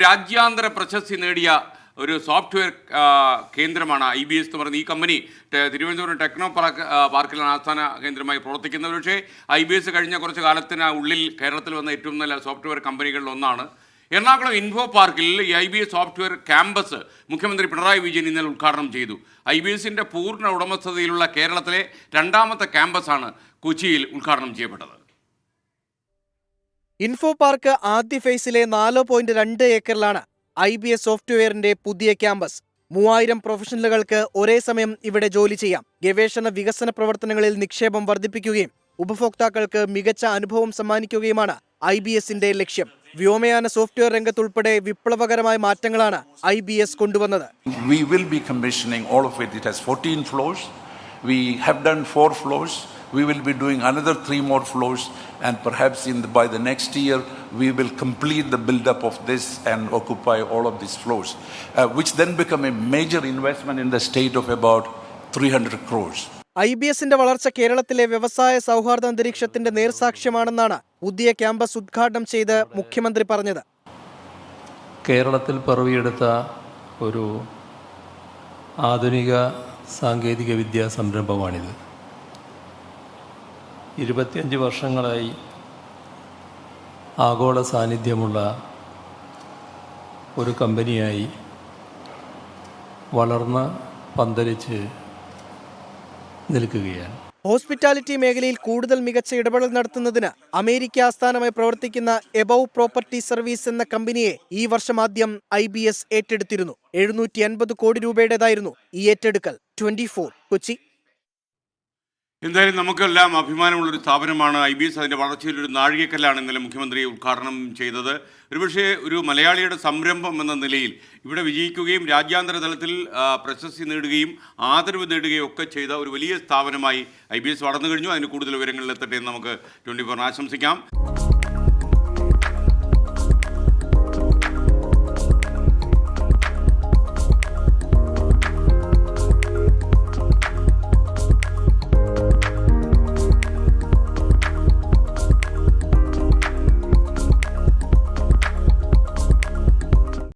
രാജ്യാന്തര പ്രശസ്തി നേടിയ ഒരു സോഫ്റ്റ്വെയർ കേന്ദ്രമാണ് IBS എന്ന് പറയുന്നത്. ഈ കമ്പനി തിരുവനന്തപുരം ടെക്നോ പാർക്കിലാണ് ആസ്ഥാന കേന്ദ്രമായി പ്രവർത്തിക്കുന്നത്. പക്ഷേ IBS കഴിഞ്ഞ കുറച്ച് കാലത്തിന് ഉള്ളിൽ കേരളത്തിൽ വന്ന ഏറ്റവും നല്ല സോഫ്റ്റ്വെയർ കമ്പനികളിൽ ഒന്നാണ്. എറണാകുളം ഇൻഫോ പാർക്കിൽ ഈ IBS സോഫ്റ്റ്വെയർ ക്യാമ്പസ് മുഖ്യമന്ത്രി പിണറായി വിജയൻ ഇന്നലെ ഉദ്ഘാടനം ചെയ്തു. IBSന്റെ പൂർണ്ണ ഉടമസ്ഥതയിലുള്ള കേരളത്തിലെ രണ്ടാമത്തെ ക്യാമ്പസാണ് കൊച്ചിയിൽ ഉദ്ഘാടനം ചെയ്യപ്പെട്ടത്. ഇൻഫോ പാർക്ക് ആദ്യ ഫേസിലെ 4.2 ഏക്കറിലാണ് IBS സോഫ്റ്റ്വെയറിന്റെ പുതിയ ക്യാമ്പസ്. 3000 പ്രൊഫഷണലുകൾക്ക് ഒരേ സമയം ഇവിടെ ജോലി ചെയ്യാം. ഗവേഷണ വികസന പ്രവർത്തനങ്ങളിൽ നിക്ഷേപം വർദ്ധിപ്പിക്കുകയും ഉപഭോക്താക്കൾക്ക് മികച്ച അനുഭവം സമ്മാനിക്കുകയുമാണ് IBSന്റെ ലക്ഷ്യം. വ്യോമയാന സോഫ്റ്റ്വെയർ രംഗത്തുൾപ്പെടെ വിപ്ലവകരമായ മാറ്റങ്ങളാണ് IBS കൊണ്ടുവന്നത്. We will be commissioning all of it. It has 14 floors. We have done 4 floors. We will be doing another 3 more floors, and perhaps by the next year we will complete the build-up of this and occupy all of these floors, which then become a major investment in the state of about 300 crores. IBSന്റെ വളർച്ച കേരളത്തിലെ വ്യവസായ സൗഹാർദ്ദ അന്തരീക്ഷത്തിന്റെ നേർസാക്ഷ്യമാണെന്നാണ് പുതിയ campus ഉദ്ഘാടനം ചെയ്ത് മുഖ്യമന്ത്രി പറഞ്ഞത്. കേരളത്തിൽ പിറവിയെടുത്ത ഒരു ആധുനിക സാങ്കേതിക വിദ്യാ സംരംഭമാണിത്. 25 വർഷങ്ങളായി ആഗോള സാന്നിധ്യമുള്ള ഒരു കമ്പനിയായി വളർന്ന് പന്തലിച്ച് നിൽക്കുകയാണ്. ഹോസ്പിറ്റാലിറ്റി മേഖലയിൽ കൂടുതൽ മികച്ച ഇടപെടൽ നടത്തുന്നതിന് അമേരിക്ക ആസ്ഥാനമായി പ്രവർത്തിക്കുന്ന എബവ് പ്രോപ്പർട്ടി സർവീസ് എന്ന കമ്പനിയെ ഈ വർഷം ആദ്യം IBS ഏറ്റെടുത്തിരുന്നു. 750 കോടി രൂപയുടേതായിരുന്നു ഈ ഏറ്റെടുക്കൽ. 24 കൊച്ചി. എന്തായാലും നമുക്കെല്ലാം അഭിമാനമുള്ളൊരു സ്ഥാപനമാണ് IBS. അതിൻ്റെ വളർച്ചയിലൊരു നാഴികക്കല്ലാണ് ഇന്നലെ മുഖ്യമന്ത്രി ഉദ്ഘാടനം ചെയ്തത്. ഒരുപക്ഷെ ഒരു മലയാളിയുടെ സംരംഭം എന്ന നിലയിൽ ഇവിടെ വിജയിക്കുകയും രാജ്യാന്തര തലത്തിൽ പ്രശസ്തി നേടുകയും ആദരവ് നേടുകയും ഒക്കെ ചെയ്ത ഒരു വലിയ സ്ഥാപനമായി IBS വളർന്നു കഴിഞ്ഞു. അതിന് കൂടുതൽ വിവരങ്ങളിലെത്തട്ടെ എന്ന് നമുക്ക് 24 ആശംസിക്കാം.